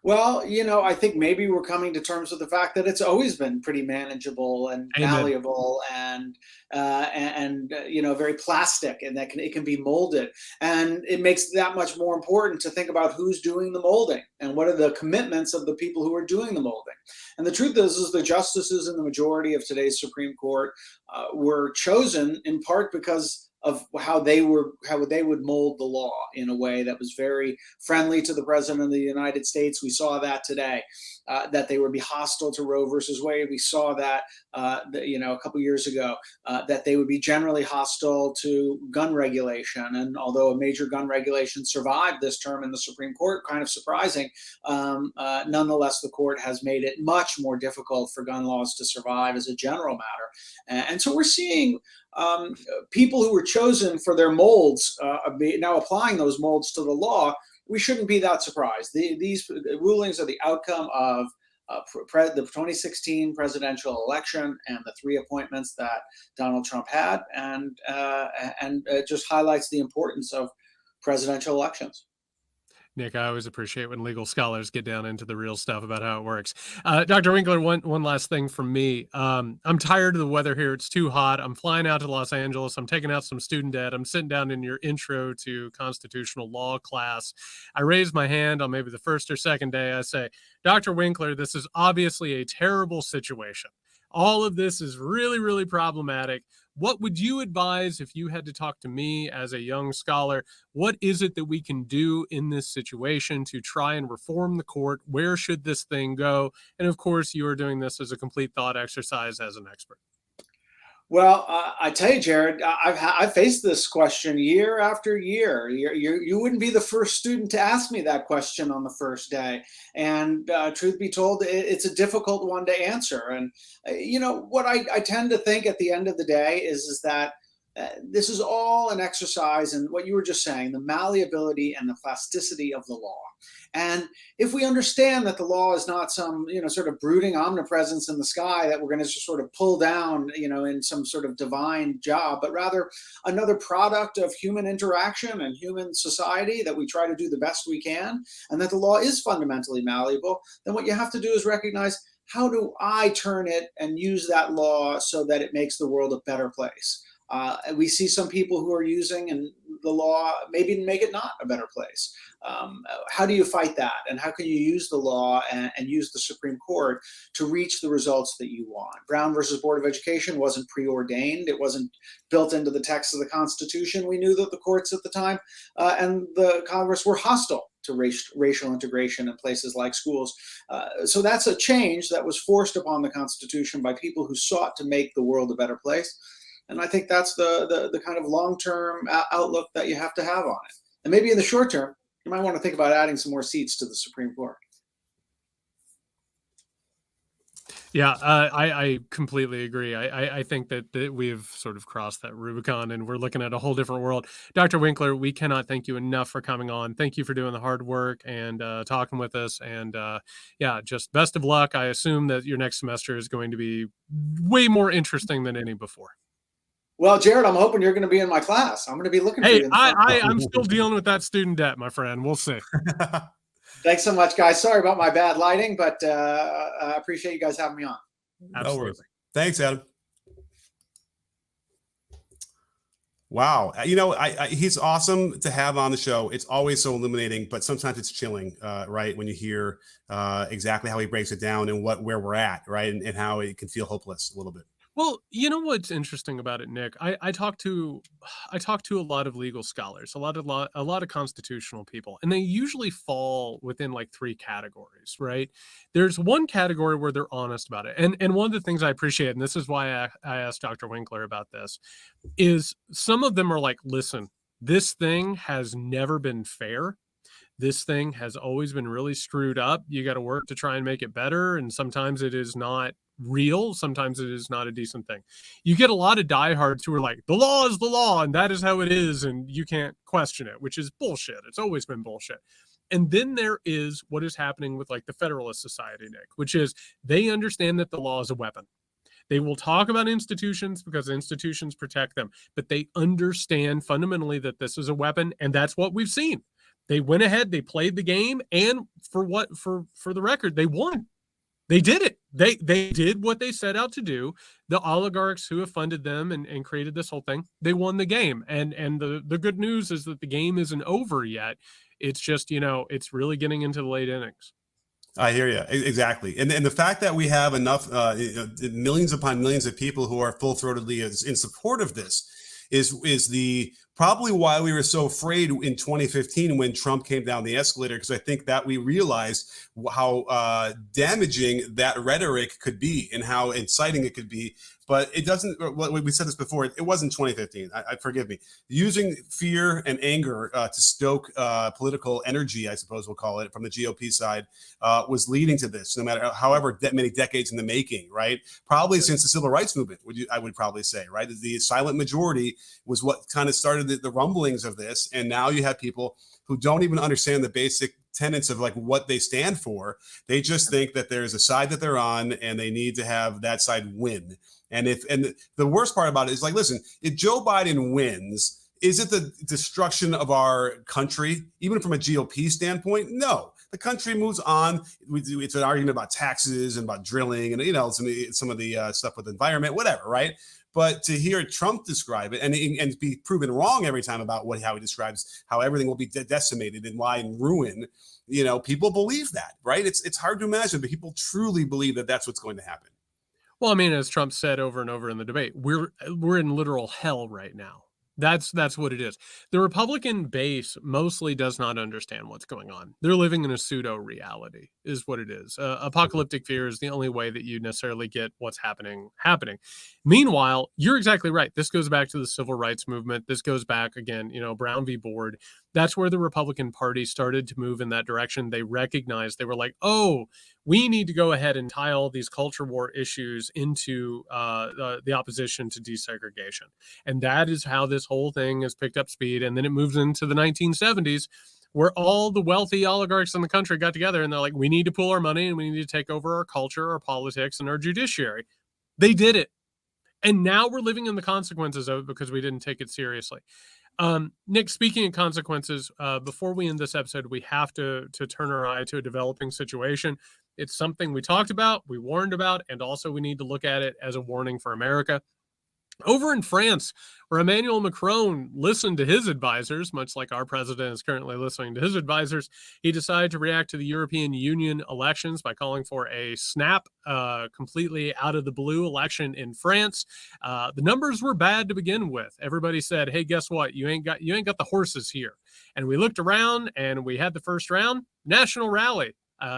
Well, I think maybe we're coming to terms with the fact that it's always been pretty manageable and Amen. malleable and very plastic, and it can be molded. And it makes that much more important to think about who's doing the molding and what are the commitments of the people who are doing the molding. And the truth is the justices in the majority of today's Supreme Court were chosen in part because of how they would mold the law in a way that was very friendly to the president of the United States. We saw that today, that they would be hostile to Roe versus Wade. We saw that, a couple years ago, that they would be generally hostile to gun regulation. And although a major gun regulation survived this term in the Supreme Court, kind of surprising, nonetheless, the court has made it much more difficult for gun laws to survive as a general matter. And so we're seeing people who were chosen for their molds now applying those molds to the law. We shouldn't be that surprised. These rulings are the outcome of the 2016 presidential election and the 3 appointments that Donald Trump had, and it just highlights the importance of presidential elections. Nick, I always appreciate when legal scholars get down into the real stuff about how it works. Dr. Winkler, one last thing from me. I'm tired of the weather here. It's too hot. I'm flying out to Los Angeles. I'm taking out some student debt. I'm sitting down in your intro to constitutional law class. I raise my hand on maybe the first or second day. I say, Dr. Winkler, this is obviously a terrible situation. All of this is really, really problematic. What would you advise if you had to talk to me as a young scholar? What is it that we can do in this situation to try and reform the court? Where should this thing go? And of course, you are doing this as a complete thought exercise as an expert. Well, I tell you, Jared, I've faced this question year after year. You wouldn't be the first student to ask me that question on the first day. And truth be told, it's a difficult one to answer. And, what I tend to think at the end of the day is that this is all an exercise in what you were just saying, the malleability and the plasticity of the law. And if we understand that the law is not some, sort of brooding omnipresence in the sky that we're going to just sort of pull down, in some sort of divine job, but rather another product of human interaction and human society that we try to do the best we can, and that the law is fundamentally malleable, then what you have to do is recognize, how do I turn it and use that law so that it makes the world a better place? We see some people who are using and the law maybe make it not a better place. How do you fight that? And how can you use the law and use the Supreme Court to reach the results that you want? Brown versus Board of Education wasn't preordained. It wasn't built into the text of the Constitution. We knew that the courts at the time and the Congress were hostile to racial integration in places like schools. So that's a change that was forced upon the Constitution by people who sought to make the world a better place. And I think that's the kind of long-term outlook that you have to have on it. And maybe in the short term, you might want to think about adding some more seats to the Supreme Court. Yeah, I completely agree. I think that we've sort of crossed that Rubicon and we're looking at a whole different world. Dr. Winkler, we cannot thank you enough for coming on. Thank you for doing the hard work and talking with us. And just best of luck. I assume that your next semester is going to be way more interesting than any before. Well, Jared, I'm hoping you're going to be in my class. I'm going to be looking for you. I'm still dealing with that student debt, my friend. We'll see. Thanks so much, guys. Sorry about my bad lighting, but I appreciate you guys having me on. Absolutely. No, thanks, Adam. Wow. He's awesome to have on the show. It's always so illuminating, but sometimes it's chilling, right? When you hear exactly how he breaks it down and where we're at, right? And how it can feel hopeless a little bit. Well, you know what's interesting about it, Nick? I talk to a lot of legal scholars, a lot of constitutional people, and they usually fall within like 3 categories, right? There's one category where they're honest about it, and one of the things I appreciate, and this is why I asked Dr. Winkler about this, is some of them are like, listen, this thing has never been fair. This thing has always been really screwed up. You got to work to try and make it better, and sometimes it is not real. Sometimes it is not a decent thing. You get a lot of diehards who are like, the law is the law and that is how it is and you can't question it, which is bullshit. It's always been bullshit. And then there is what is happening with like the Federalist Society, Nick, which is they understand that the law is a weapon. They will talk about institutions because institutions protect them, but they understand fundamentally that this is a weapon, and that's what we've seen. They went ahead, they played the game, and for the record, they won. They did it. They did what they set out to do. The oligarchs who have funded them and created this whole thing, they won the game. And the good news is that the game isn't over yet. It's just, it's really getting into the late innings. I hear you. Exactly. And the fact that we have enough, millions upon millions of people who are full-throatedly in support of this is the probably why we were so afraid in 2015 when Trump came down the escalator, because I think that we realized how damaging that rhetoric could be and how inciting it could be. But it doesn't, we said this before, it wasn't 2015. Forgive me. Using fear and anger to stoke political energy, I suppose we'll call it, from the GOP side, was leading to this, no matter however many decades in the making, right? Probably since the civil rights movement, I would probably say, right? The silent majority was what kind of started the rumblings of this. And now you have people who don't even understand the basic tenets of like what they stand for. They just think that there's a side that they're on and they need to have that side win. And the worst part about it is, like, listen, if Joe Biden wins, is it the destruction of our country, even from a GOP standpoint? No. The country moves on. It's an argument about taxes and about drilling and, some of the stuff with the environment, whatever, right? But to hear Trump describe it and be proven wrong every time about how he describes how everything will be decimated and lie in ruin, people believe that, right? It's hard to imagine, but people truly believe that that's what's going to happen. Well, I mean, as Trump said over and over in the debate, we're in literal hell right now. That's what it is. The Republican base mostly does not understand what's going on. They're living in a pseudo reality, is what it is. Apocalyptic fear is the only way that you necessarily get what's happening. Meanwhile, you're exactly right. This goes back to the civil rights movement. This goes back again, Brown v. Board. That's where the Republican Party started to move in that direction. They recognized, they were like, oh, we need to go ahead and tie all these culture war issues into the opposition to desegregation. And that is how this whole thing has picked up speed. And then it moves into the 1970s, where all the wealthy oligarchs in the country got together and they're like, we need to pool our money and we need to take over our culture, our politics, and our judiciary. They did it. And now we're living in the consequences of it because we didn't take it seriously. Nick, speaking of consequences, before we end this episode, we have to turn our eye to a developing situation. It's something we talked about, we warned about, and also we need to look at it as a warning for America. Over in France, where Emmanuel Macron listened to his advisors, much like our president is currently listening to his advisors, he decided to react to the European Union elections by calling for a snap, completely out of the blue election in France. The numbers were bad to begin with. Everybody said, hey, guess what? You ain't got the horses here. And we looked around and we had the first round. National Rally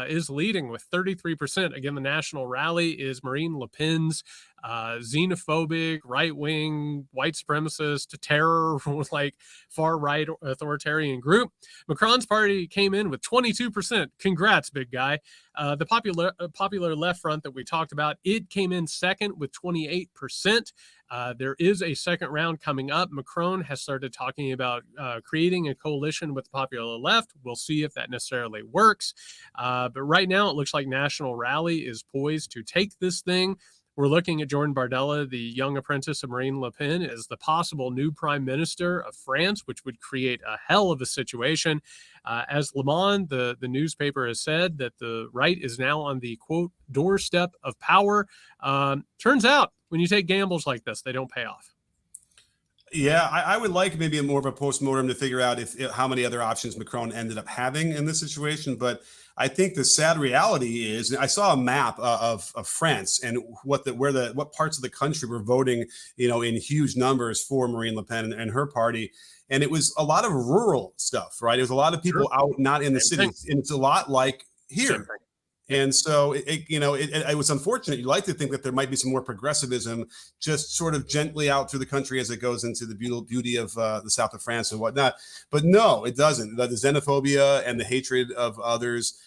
is leading with 33%. Again, the National Rally is Marine Le Pen's xenophobic, right-wing, white supremacist, terror, like far-right authoritarian group. Macron's party came in with 22%. Congrats, big guy. The popular left front that we talked about, it came in second with 28%. There is a second round coming up. Macron has started talking about creating a coalition with the popular left. We'll see if that necessarily works. But right now, it looks like National Rally is poised to take this thing. We're looking at Jordan Bardella, the young apprentice of Marine Le Pen, as the possible new prime minister of France, which would create a hell of a situation. As Le Monde, the newspaper, has said that the right is now on the, quote, doorstep of power. Turns out, when you take gambles like this, they don't pay off. Yeah, I would like maybe more of a postmortem to figure out how many other options Macron ended up having in this situation. But I think the sad reality is, I saw a map of France and what parts of the country were voting, in huge numbers for Marine Le Pen and her party. And it was a lot of rural stuff, right? It was a lot of people out, not in the cities. And it's a lot like here. And so it was unfortunate. You like to think that there might be some more progressivism just sort of gently out through the country as it goes into the beauty of the south of France and whatnot. But no, it doesn't. The xenophobia and the hatred of others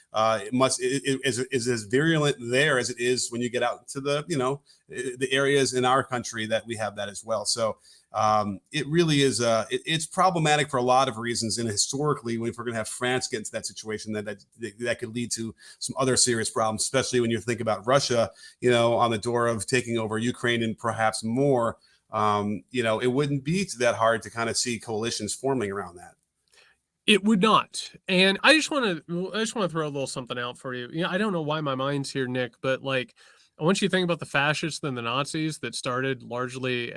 is as virulent there as it is when you get out to the areas in our country that we have that as well. So it really is it's problematic for a lot of reasons. And historically, if we're going to have France get into that situation, that could lead to some other serious problems, especially when you think about Russia, on the door of taking over Ukraine and perhaps more. It wouldn't be that hard to kind of see coalitions forming around that. It would not. And I just want to throw a little something out for you. I don't know why my mind's here, Nick, but like I want you to think about the fascists and the Nazis that started largely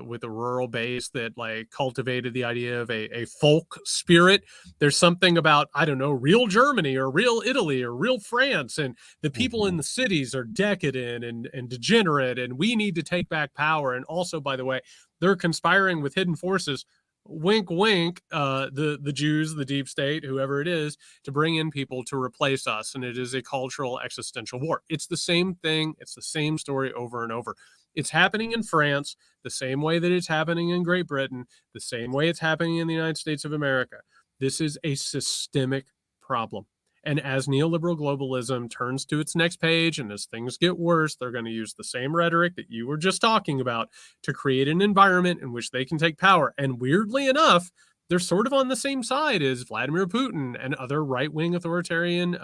with a rural base that like cultivated the idea of a folk spirit. There's something about, I don't know, real Germany or real Italy or real France. And the people in the cities are decadent and degenerate, and we need to take back power. And also, by the way, they're conspiring with hidden forces, wink wink, the Jews, the deep state, whoever it is, to bring in people to replace us. And it is a cultural existential war. It's the same thing. It's the same story over and over. It's happening in France the same way that it's happening in Great Britain, the same way it's happening in the United States of America. This is a systemic problem. And as neoliberal globalism turns to its next page, and as things get worse, they're going to use the same rhetoric that you were just talking about to create an environment in which they can take power. And weirdly enough, they're sort of on the same side as Vladimir Putin and other right-wing authoritarian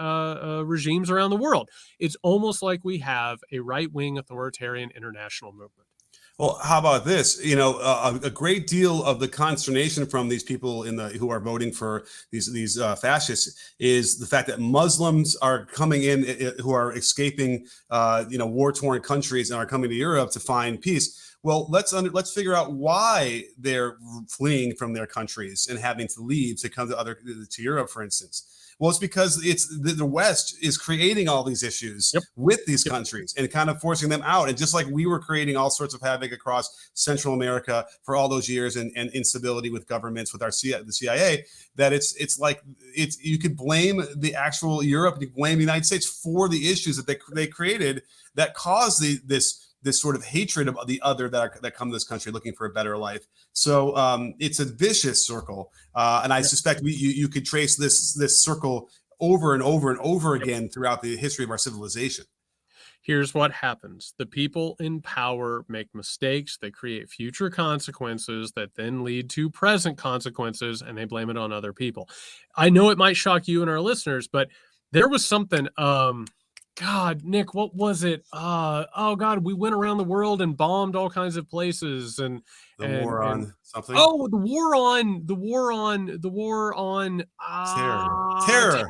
regimes around the world. It's almost like we have a right-wing authoritarian international movement. Well, how about this? A great deal of the consternation from these people who are voting for these fascists is the fact that Muslims are coming in, who are escaping, war-torn countries and are coming to Europe to find peace. Well, let's figure out why they're fleeing from their countries and having to leave to come to Europe, for instance. Well, it's because it's the West is creating all these issues with these countries and kind of forcing them out. And just like we were creating all sorts of havoc across Central America for all those years and instability with governments, with the CIA, that you could blame the actual Europe, you blame the United States for the issues that they created that caused this sort of hatred of the other that come to this country looking for a better life. So it's a vicious circle, and I suspect you could trace this circle over and over and over again throughout the history of our civilization. Here's what happens. The people in power make mistakes. They create future consequences that then lead to present consequences, and they blame it on other people. I know it might shock you and our listeners, but there was something God, Nick, what was it? We went around the world and bombed all kinds of places, and war on something. Oh, the war on terror.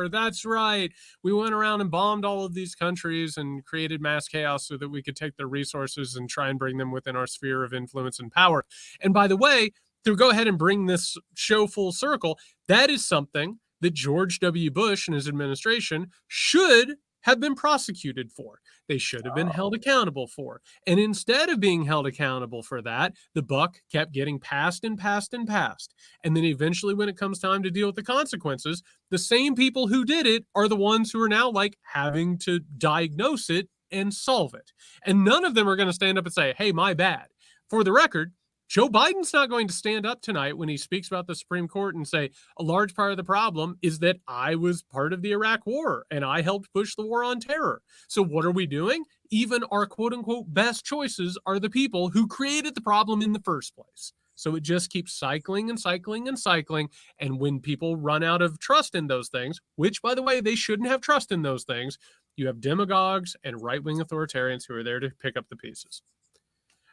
That's right. We went around and bombed all of these countries and created mass chaos so that we could take their resources and try and bring them within our sphere of influence and power. And by the way, to go ahead and bring this show full circle, that is something that George W. Bush and his administration should have been prosecuted for. They should have been held accountable for. And instead of being held accountable for that, the buck kept getting passed and passed and passed. And then eventually, when it comes time to deal with the consequences, the same people who did it are the ones who are now like having to diagnose it and solve it. And none of them are going to stand up and say, hey, my bad. For the record, Joe Biden's not going to stand up tonight when he speaks about the Supreme Court and say, a large part of the problem is that I was part of the Iraq War and I helped push the war on terror. So what are we doing? Even our quote unquote best choices are the people who created the problem in the first place. So it just keeps cycling and cycling and cycling. And when people run out of trust in those things, which, by the way, they shouldn't have trust in those things, you have demagogues and right-wing authoritarians who are there to pick up the pieces.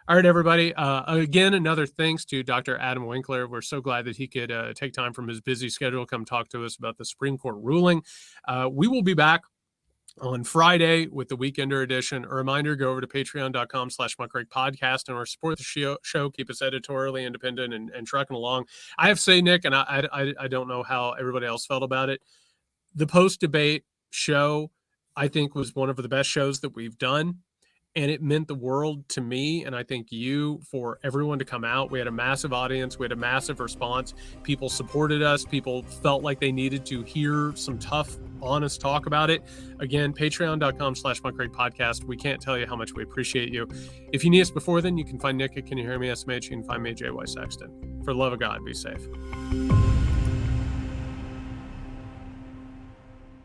All right, everybody. Again, another thanks to Dr. Adam Winkler. We're so glad that he could take time from his busy schedule to come talk to us about the Supreme Court ruling. We will be back on Friday with the Weekender edition. A reminder, go over to patreon.com/muckrake podcast and support the show. Keep us editorially independent and trucking along. I have to say, Nick, and I don't know how everybody else felt about it, the post-debate show, I think, was one of the best shows that we've done. And it meant the world to me, and I think you, for everyone to come out. We had a massive audience. We had a massive response. People supported us. People felt like they needed to hear some tough, honest talk about it. Again, patreon.com/muckrake podcast. We can't tell you how much we appreciate you. If you need us before then, you can find Nick at Can You Hear Me SMH. You can find me at JY Sexton. For the love of God, be safe.